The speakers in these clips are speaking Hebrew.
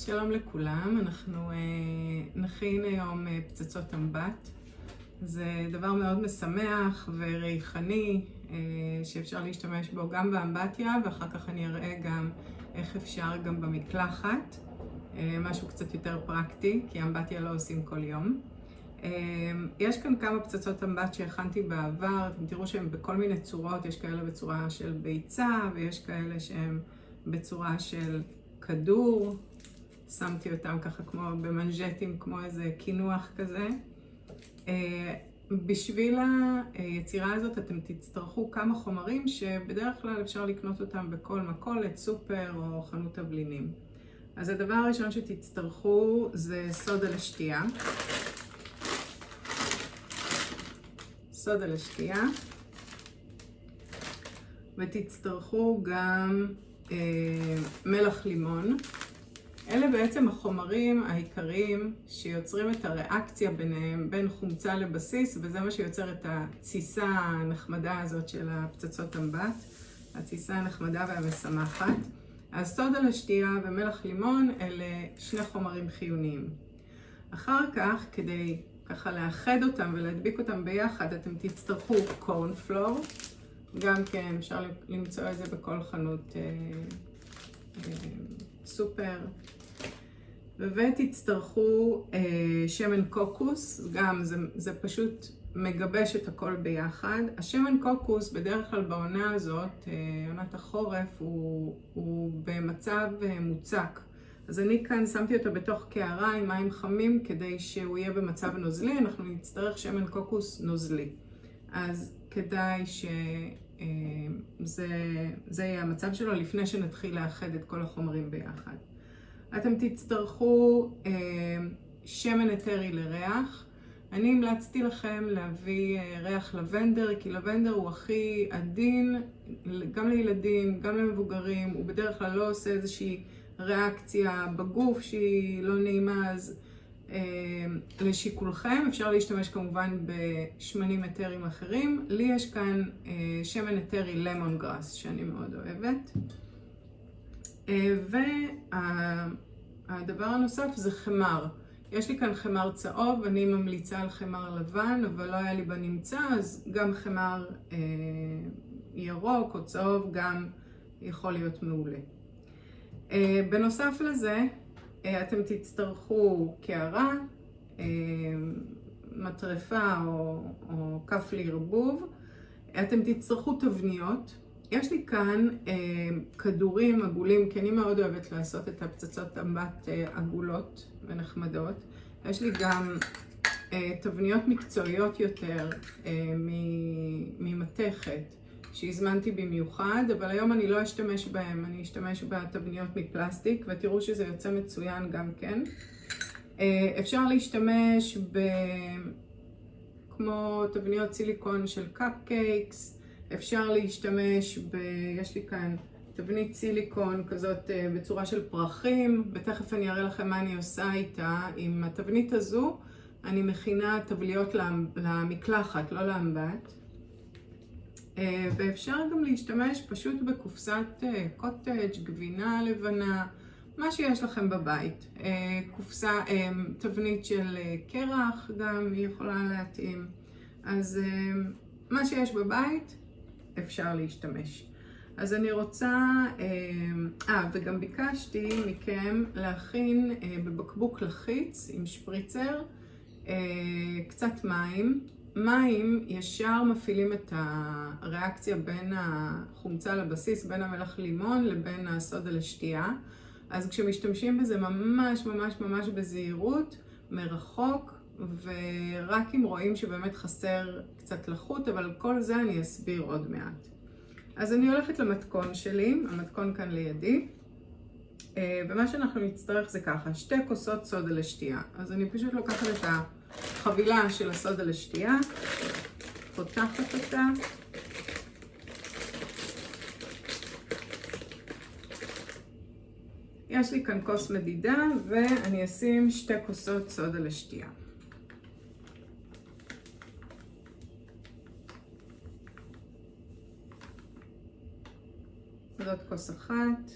שלום לכולם, אנחנו נכין היום פצצות אמבט. זה דבר מאוד משמח וריחני שאפשר להשתמש בו גם באמבטיה, ואחר כך אני אראה גם איך אפשר גם במקלחת, משהו קצת יותר פרקטי, כי אמבטיה לא עושים כל יום. יש כאן כמה פצצות אמבט שהכנתי בעבר, אתם תראו שהן בכל מיני צורות, יש כאלה בצורה של ביצה ויש כאלה שהן בצורה של כדור. שמתי אותם ככה כמו במנג'טים, כמו איזה קינוח כזה. בשביל היצירה הזאת אתם תצטרכו כמה חומרים שבדרך כלל אפשר לקנות אותם בכל מכולת, סופר או חנות תבלינים. אז הדבר הראשון שתצטרכו זה סודה לשתייה. סודה לשתייה. ותצטרכו גם מלח לימון. אלה בעצם החומרים העיקריים שיוצרים את הריאקציה ביניהם, בין חומצה לבסיס, וזה מה שיוצר את התסיסה הנחמדה הזאת של הפצצות אמבט, התסיסה הנחמדה והמשמחת. אז סודה לשתייה ומלח לימון אלה שני חומרים חיוניים. אחר כך, כדי ככה לאחד אותם ולהדביק אותם ביחד, אתם תצטרכו קורנפלור. גם כן אפשר למצוא את זה בכל חנות סופר. ותצטרכו שמן קוקוס, גם זה פשוט מגבש את הכל ביחד. השמן קוקוס בדרך כלל בעונה הזאת, עונת החורף, הוא במצב מוצק. אז אני כאן שמתי אותו בתוך קערה עם מים חמים כדי שהוא יהיה במצב נוזלי, אנחנו נצטרך שמן קוקוס נוזלי. אז כדאי זה יהיה המצב שלו לפני שנתחיל לאחד את כל החומרים ביחד. אתם תצטרכו שמן אתרי לריח. אני המלצתי לכם להביא ריח לבנדר, כי לבנדר הוא הכי עדין, גם לילדים, גם למבוגרים. הוא בדרך כלל לא עושה איזושהי ריאקציה בגוף שהיא לא נעימה, אז לשיקולכם. אפשר להשתמש כמובן בשמנים אתריים אחרים. לי יש כאן שמן אתרי למון גראס שאני מאוד אוהבת. והדבר הנוסף זה חמר. יש לי כאן חמר צהוב, אני ממליצה על חמר לבן, אבל לא היה לי בנמצא, אז גם חמר ירוק או צהוב גם יכול להיות מעולה. בנוסף לזה, אתם תצטרכו קערה, מטרפה או כף לערבוב. אתם תצטרכו תבניות. יש לי כאן כדורים עגולים, כי אני מאוד אוהבת לעשות את הפצצות אמבט עגולות ונחמדות. יש לי גם תבניות מקצועיות יותר ממתכת שהזמנתי במיוחד, אבל היום אני לא אשתמש בהם, אני אשתמש בתבניות מפלסטיק, ותראו שזה יוצא מצוין גם כן. אפשר להשתמש כמו תבניות סיליקון של קאפקייקס, אפשר להשתמש יש לי כאן תבנית סיליקון כזאת בצורה של פרחים, ותכף אני אראה לכם מה אני עושה איתה. עם התבנית הזו אני מכינה טבליות למקלחת, לא לאמבט. ואפשר גם להשתמש פשוט בקופסת קוטג', גבינה לבנה, מה שיש לכם בבית. תבנית של קרח גם יכולה להתאים. אז מה שיש בבית אפשר להשתמש. אז אני רוצה, וגם ביקשתי מכם להכין בבקבוק לחיץ עם שפריצר קצת מים. מים ישר מפעילים את הריאקציה בין החומצה לבסיס, בין המלח לימון לבין הסודה לשתייה. אז כשמשתמשים בזה ממש ממש ממש בזהירות, מרחוק, ורק אם רואים שבאמת חסר קצת לחות, אבל כל זה אני אסביר עוד מעט. אז אני הולכת למתכון שלי, המתכון כאן לידי, ומה שאנחנו נצטרך זה ככה, 2 כוסות סודה לשתייה. אז אני פשוט לוקחת את החבילה של הסודה לשתייה, פותחת אותה, יש לי כאן כוס מדידה, ואני אשים 2 כוסות סודה לשתייה. זאת כוס אחת.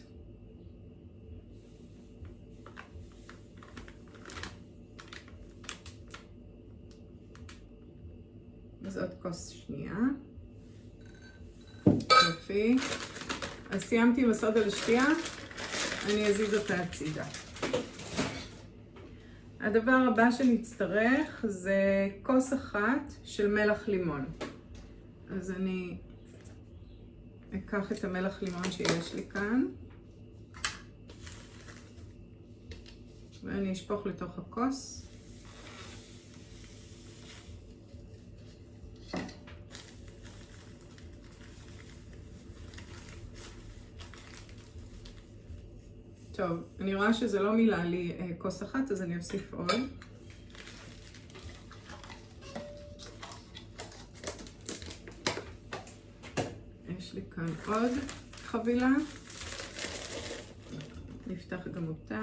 כוס שנייה. יופי. אז סיימתי עם הסודה לשתייה, אני אזיז אותה הצידה. הדבר הבא שנצטרך זה כוס אחת של מלח לימון. אז אני אקח את המלח לימון שיש לי כאן, ואני אשפוך לתוך הכוס. טוב, אני רואה שזה לא מילא לי כוס אחת, אז אני אוסיף עוד. יש לי כאן עוד חבילה. נפתח גם אותה.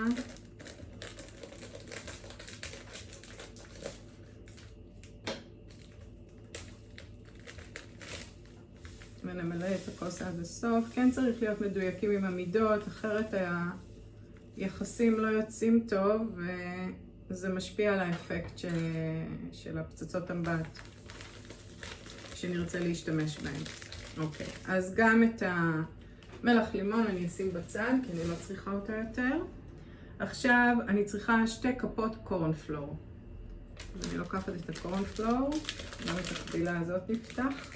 ונמלא את הכוס עד הסוף. כן צריך להיות מדויקים עם המידות, אחרת היחסים לא יוצאים טוב וזה משפיע על האפקט של הפצצות אמבט שנרצה להשתמש בהן. אוקיי, אז גם את המלח לימון אני אשים בצד כי אני לא צריכה אותה יותר. עכשיו אני צריכה 2 כפות קורנפלור. אז אני לוקחת את הקורנפלור, גם את החבילה הזאת נפתח.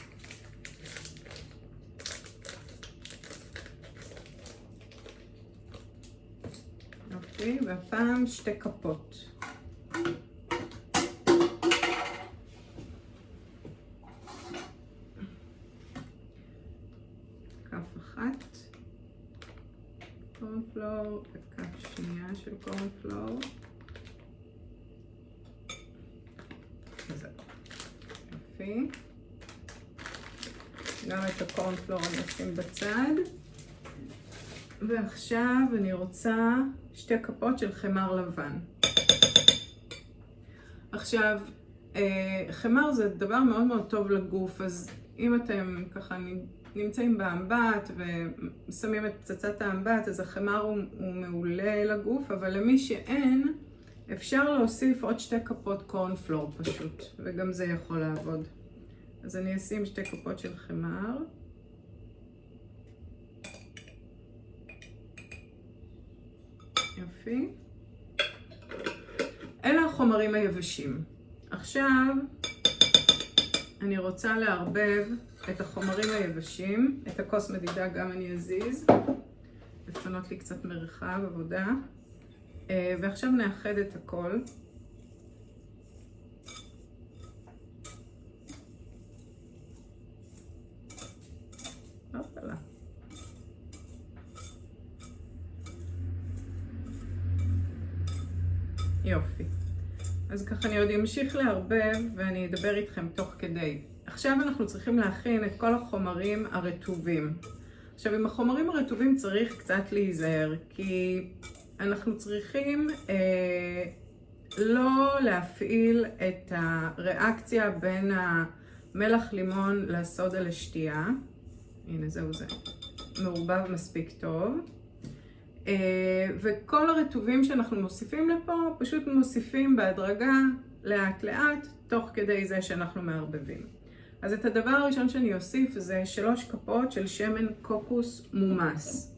אוקיי, והפעם 2 כפות. כף אחת קורנפלור וכף שנייה של קורנפלור. זהו. יופי. גם את הקורנפלור אני אשים בצד. ועכשיו אני רוצה 2 כפות של חמר לבן. עכשיו, חמר זה דבר מאוד מאוד טוב לגוף, אז אם אתם ככה נמצאים באמבט ושמים את פצצת האמבט, אז החמר הוא מעולה לגוף, אבל למי שאין, אפשר להוסיף עוד 2 כפות קורנפלור פשוט, וגם זה יכול לעבוד. אז אני אשים 2 כפות של חמר. יופי. אלה החומרים היבשים. עכשיו אני רוצה לערבב את החומרים היבשים, את הכוס מדידה גם אני אזיז, לפנות לי קצת מרחב עבודה, ועכשיו נאחד את הכל. הופלה. יופי. אז ככה אני עוד אמשיך לערבב ואני אדבר איתכם תוך כדי. עכשיו אנחנו צריכים להכין את כל החומרים הרטובים. עכשיו עם החומרים הרטובים צריך קצת להיזהר, כי אנחנו צריכים לא להפעיל את הריאקציה בין המלח לימון לסודה לשתייה. הנה זהו זה. מעורבב מספיק טוב. וכל הרטובים שאנחנו מוסיפים לפה, פשוט מוסיפים בהדרגה לאט לאט, תוך כדי זה שאנחנו מערבבים. אז את הדבר הראשון שאני אוסיף זה 3 כפות של שמן קוקוס מומס.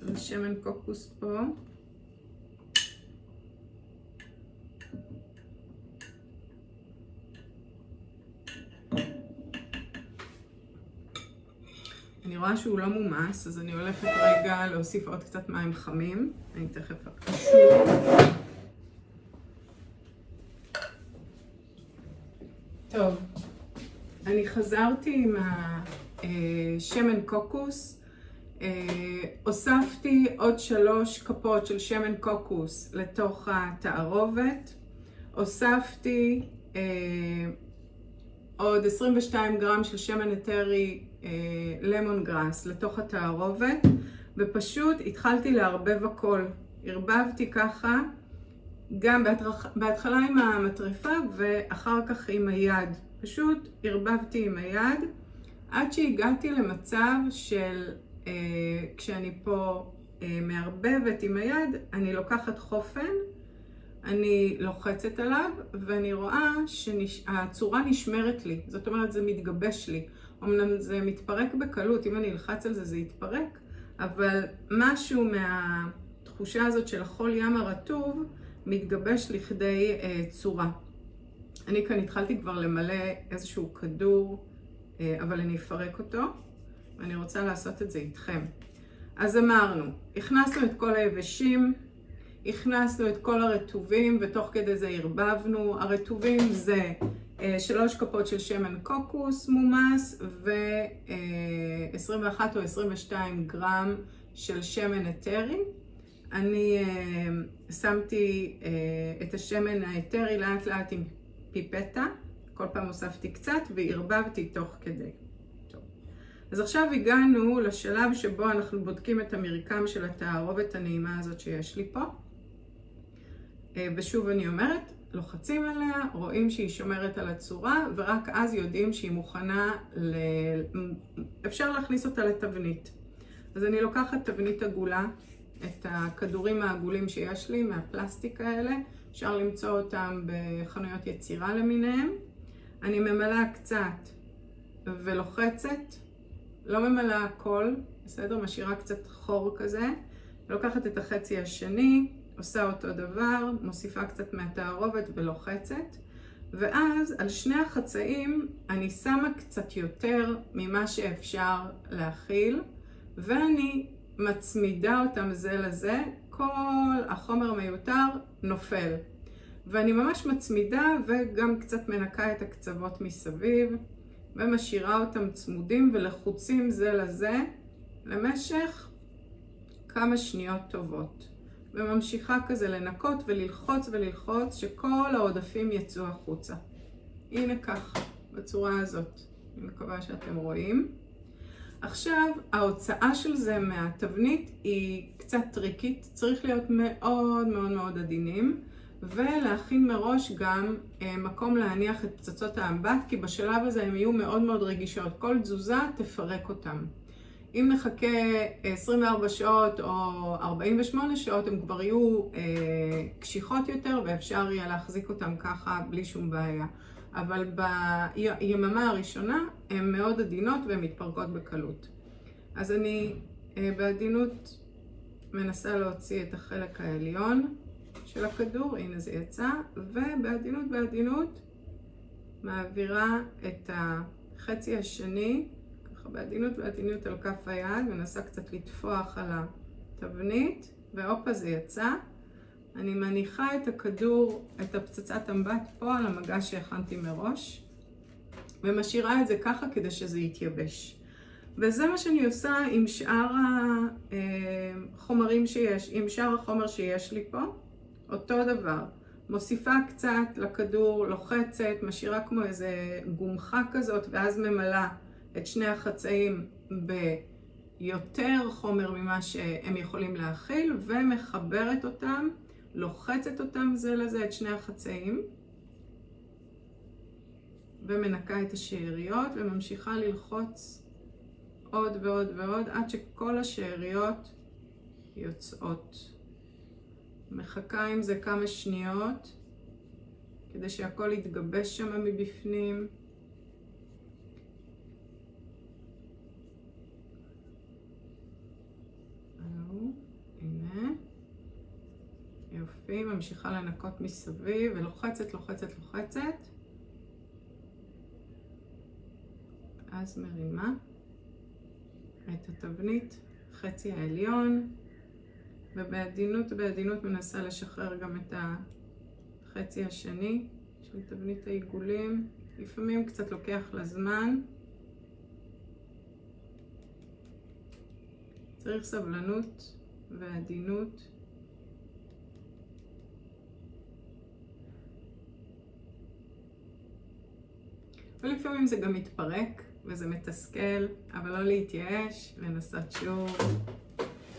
אז שמן קוקוס פה. אני רואה שהוא לא מומס, אז אני הולכת רגע להוסיף עוד קצת מים חמים. אני תכף אקשור. טוב, אני חזרתי עם השמן קוקוס. הוספתי עוד 3 כפות של שמן קוקוס לתוך התערובת. הוספתי עוד 22 גרם של שמן אתרי למון גראס לתוך התערובת, ופשוט התחלתי לערבב הכל. ערבבתי ככה, גם בהתחלה עם המטרפה ואחר כך עם היד. פשוט ערבבתי עם היד עד שהגעתי למצב של כשאני פה מערבבת עם היד, אני לוקחת חופן אני לוחצת עליו ואני רואה שהצורה נשמרת לי, זאת אומרת זה מתגבש לי. אמנם זה מתפרק בקלות, אם אני אלחץ על זה זה יתפרק, אבל משהו מהתחושה הזאת של החול ים הרטוב מתגבש לכדי צורה. אני כאן התחלתי כבר למלא איזשהו כדור, אבל אני אפרק אותו, ואני רוצה לעשות את זה איתכם. אז אמרנו, הכנסנו את כל היבשים, הכנסנו את כל הרטובים, ותוך כדי זה הרבבנו. הרטובים זה 3 כפות של שמן קוקוס מומס, ו-21 או 22 גרם של שמן אתרי. אני שמתי את השמן האתרי לאט לאט עם פיפטה, כל פעם הוספתי קצת והרבבתי תוך כדי. טוב. אז עכשיו הגענו לשלב שבו אנחנו בודקים את המרקם של התערובת הנעימה הזאת שיש לי פה. ושוב אני אומרת, לוחצים עליה, רואים שהיא שומרת על הצורה, ורק אז יודעים שהיא מוכנה, אפשר להכניס אותה לתבנית. אז אני לוקחת תבנית עגולה, את הכדורים העגולים שיש לי מהפלסטיק האלה, אפשר למצוא אותם בחנויות יצירה למיניהם. אני ממלאה קצת ולוחצת, לא ממלאה הכל, בסדר? משאירה קצת חור כזה. לוקחת את החצי השני, עושה אותו דבר, מוסיפה קצת מהתערובת ולוחצת. ואז על שני החצאים אני שמה קצת יותר ממה שאפשר להכיל, ואני מצמידה אותם זה לזה, כל החומר מיותר נופל. ואני ממש מצמידה וגם קצת מנקה את הקצוות מסביב, ומשאירה אותם צמודים ולחוצים זה לזה למשך כמה שניות טובות. וממשיכה כזה לנקות וללחוץ וללחוץ שכל העודפים יצאו החוצה. הנה ככה, בצורה הזאת. אני מקווה שאתם רואים. עכשיו, ההוצאה של זה מהתבנית היא קצת טריקית. צריך להיות מאוד מאוד מאוד עדינים, ולהכין מראש גם מקום להניח את פצצות האמבט, כי בשלב הזה הן יהיו מאוד מאוד רגישות. כל תזוזה תפרק אותם. אם נחכה 24 שעות או 48 שעות, הם כבר יהיו קשיחות יותר, ואפשר יהיה להחזיק אותם ככה בלי שום בעיה. אבל ביממה הראשונה הן מאוד עדינות והן מתפרקות בקלות. אז אני בעדינות מנסה להוציא את החלק העליון של הכדור, הנה זה יצא, ובעדינות מעבירה את החצי השני, ככה בעדינות על כף היד, מנסה קצת לטפוח על התבנית, והופה זה יצא. אני מניחה את הכדור, את הפצצת אמבט פה על המגש שהכנתי מראש, ומשאירה את זה ככה כדי שזה יתייבש. וזה מה שאני עושה עם שאר החומרים עם שאר החומר שיש לי פה, אותו דבר. מוסיפה קצת לכדור, לוחצת, משאירה כמו איזה גומחה כזאת, ואז ממלאה את שני החצאים ביותר חומר ממה שהם יכולים להכיל, ומחברת אותם, לוחצת אותם זה לזה, את שני החצאים, ומנקה את השאריות, וממשיכה ללחוץ עוד ועוד ועוד, עד שכל השאריות יוצאות. מחכה עם זה כמה שניות, כדי שהכל יתגבש שם מבפנים. הנה. יופי, ממשיכה לנקות מסביב, ולוחצת, לוחצת, לוחצת. אז מרימה את התבנית, חצי העליון, ובעדינות מנסה לשחרר גם את החצי השני של תבנית העיגולים. לפעמים קצת לוקח לזמן. צריך סבלנות ועדינות. ולפעמים זה גם מתפרק וזה מתסכל, אבל לא להתייאש, לנסות שוב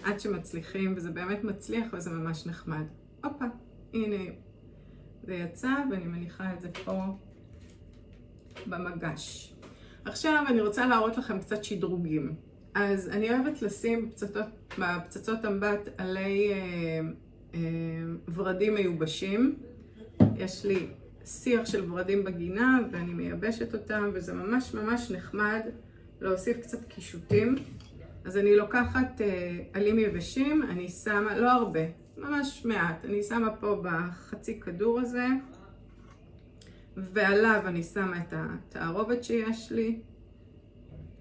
עד שמצליחים, וזה באמת מצליח וזה ממש נחמד. הופה, הנה זה יצא, ואני מניחה את זה פה במגש. עכשיו אני רוצה להראות לכם קצת שדרוגים. אז אני אוהבת לשים בפצצות אמבט עלי ורדים מיובשים. יש לי שיח של ורדים בגינה ואני מייבשת אותם, וזה ממש ממש נחמד להוסיף קצת קישוטים. אז אני לוקחת עלים יבשים, אני שמה, לא הרבה, ממש מעט, אני שמה פה בחצי כדור הזה, ועליו אני שמה את התערובת שיש לי.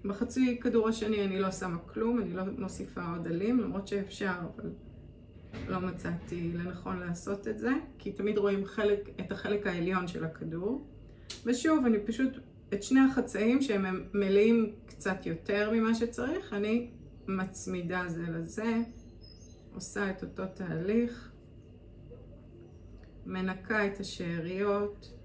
בחצי כדור השני אני לא שמה כלום, אני לא מוסיפה עוד עלים, למרות שאפשר, אבל לא מצאתי לנכון לעשות את זה, כי תמיד רואים את החלק העליון של הכדור. ושוב, אני פשוט, את שני החצאים שהם מלאים קצת יותר ממה שצריך, אני מצמידה זה לזה, עושה את אותו תהליך, מנקה את השאריות,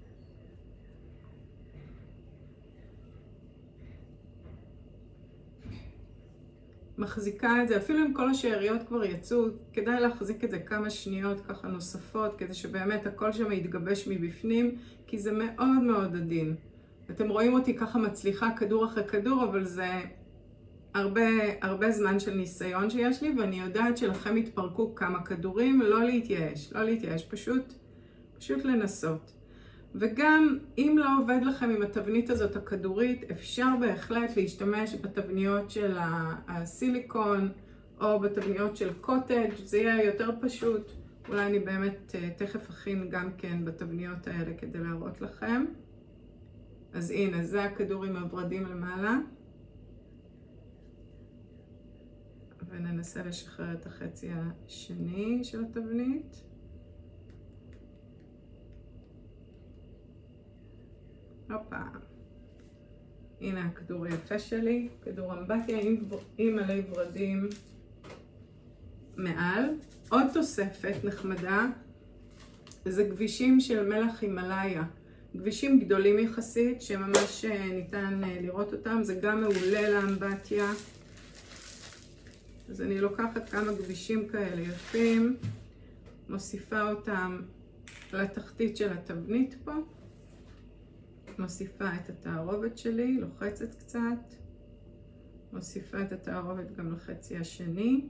מחזיקה את זה, אפילו אם כל השאריות כבר יצאו, כדאי להחזיק את זה כמה שניות ככה נוספות, כדי שבאמת הכל שם יתגבש מבפנים, כי זה מאוד מאוד עדין. אתם רואים אותי ככה מצליחה כדור אחרי כדור, אבל זה הרבה זמן של ניסיון שיש לי, ואני יודעת שלכם יתפרקו כמה כדורים, לא להתייאש, פשוט לנסות. וגם אם לא עובד לכם עם התבנית הזאת הכדורית, אפשר בהחלט להשתמש בתבניות של הסיליקון או בתבניות של קוטג', זה יהיה יותר פשוט. אולי אני באמת תכף אכין גם כן בתבניות האלה כדי להראות לכם. אז הנה, זה הכדור עם הורדים למעלה. וננסה לשחרר את החצי השני של התבנית. הופה. הנה הכדור היפה שלי, כדור אמבטיה עם מלא ורדים מעל. עוד תוספת נחמדה, זה גבישים של מלח הימלאיה. גבישים גדולים יחסית, שממש ניתן לראות אותם, זה גם מעולה לאמבטיה. אז אני לוקחת כמה גבישים כאלה יפים, מוסיפה אותם לתחתית של התבנית פה. מוסיפה את התערובת שלי, לוחצת קצת, מוסיפה את התערובת גם לחצי השני,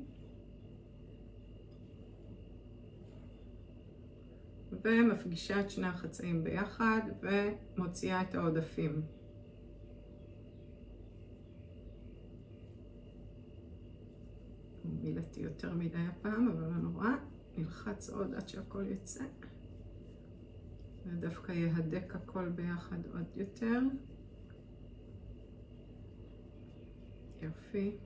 ומפגישה את שני החצאים ביחד ומוציאה את העודפים. מילאתי יותר מדי הפעם, אבל לא נורא, נלחץ עוד עד שהכל יצא. ודווקא יהדק הכל ביחד עוד יותר. יופי.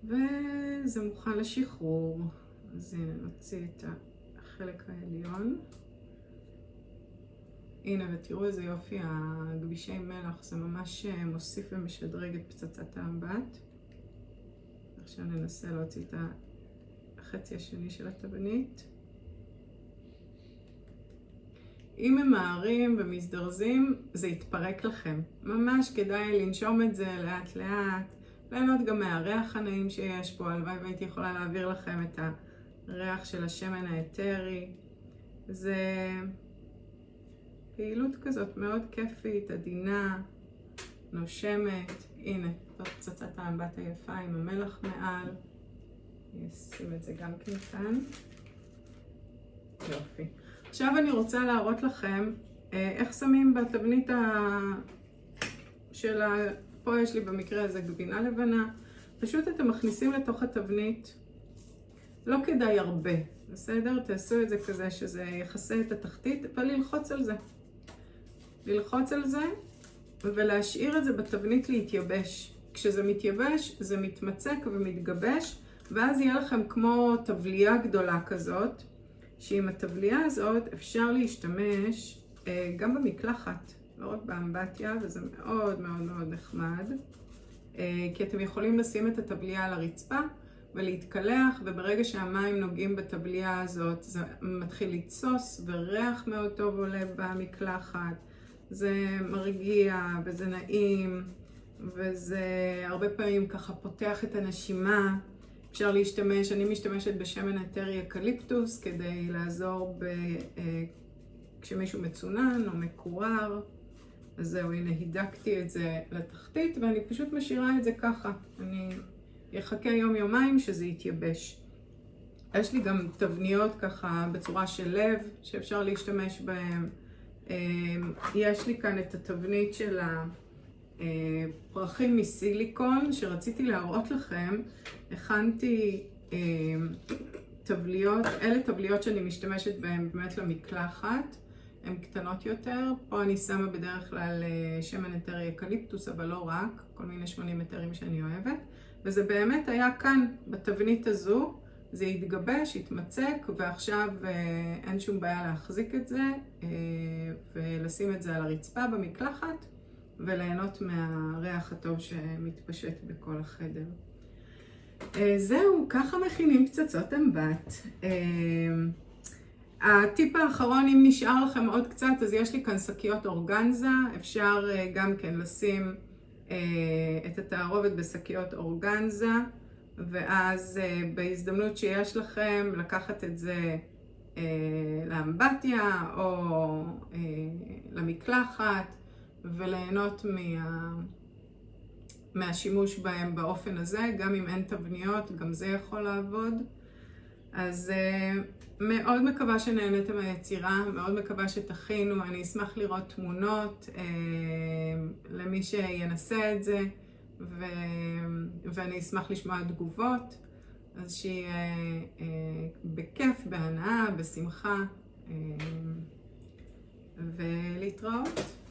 וזה מוכן לשחרור. אז הנה נוציא את החלק העליון. הנה ותראו איזה יופי הגבישי מלח, זה ממש מוסיף ומשדרג את פצצת האמבט. עכשיו ננסה להוציא את החצי השני של התבנית. אם הם מערים ומזדרזים, זה יתפרק לכם. ממש כדאי לנשום את זה לאט לאט. ליהנות גם מהריח הנעים שיש פה. הלוואי והייתי יכולה להעביר לכם את הריח של השמן האתרי. זה פעילות כזאת מאוד כיפית, עדינה, נושמת. הנה, זאת פצצת האמבט היפה עם המלח מעל. אני אשים את זה גם כאן. יופי. עכשיו אני רוצה להראות לכם איך שמים בתבנית של פה יש לי במקרה הזה גבינה לבנה. פשוט אתם מכניסים לתוך התבנית, לא כדאי הרבה, בסדר? תעשו את זה כזה שזה יכסה את התחתית, אבל ללחוץ על זה. ללחוץ על זה ולהשאיר את זה בתבנית להתייבש. כשזה מתייבש זה מתמצק ומתגבש, ואז יהיה לכם כמו טבליה גדולה כזאת, שעם הטבליה הזאת אפשר להשתמש גם במקלחת, לא רק באמבטיה, וזה מאוד מאוד מאוד נחמד. כי אתם יכולים לשים את הטבליה על הרצפה ולהתקלח, וברגע שהמים נוגעים בטבליה הזאת זה מתחיל לצוס, וריח מאוד טוב עולה במקלחת. זה מרגיע וזה נעים, וזה הרבה פעמים ככה פותח את הנשימה. אפשר להשתמש, אני משתמשת בשמן אתרי אקליפטוס כדי לעזור כשמישהו מצונן או מקורר. אז זהו, הנה הידקתי את זה לתחתית ואני פשוט משאירה את זה ככה. אני יחכה יום-יומיים שזה יתייבש. יש לי גם תבניות ככה בצורה של לב שאפשר להשתמש בהן. יש לי כאן את התבנית של הפרחים מסיליקון שרציתי להראות לכם. הכנתי טבליות, אלה טבליות שאני משתמשת בהן באמת למקלחת, הן קטנות יותר. פה אני שמה בדרך כלל שמן אתר אקליפטוס, אבל לא רק, כל מיני שמנים אתרים שאני אוהבת. וזה באמת היה כאן בתבנית הזו, זה התגבש, התמצק, ועכשיו אין שום בעיה להחזיק את זה ולשים את זה על הרצפה במקלחת וליהנות מהריח הטוב שמתפשט בכל החדר. זהו, ככה מכינים פצצות אמבט. הטיפ האחרון, אם נשאר לכם עוד קצת, אז יש לי כאן שקיות אורגנזה. אפשר גם כן לשים את התערובת בשקיות אורגנזה, ואז בהזדמנות שיש לכם לקחת את זה לאמבטיה או למקלחת וליהנות מהשימוש בהם באופן הזה. גם אם אין תבניות, גם זה יכול לעבוד. אז מאוד מקווה שנהנתם מהיצירה, מאוד מקווה שתכינו. אני אשמח לראות תמונות למי שינסה את זה, ואני אשמח לשמוע תגובות. אז שיהיה בכיף, בהנאה, בשמחה, ולהתראות.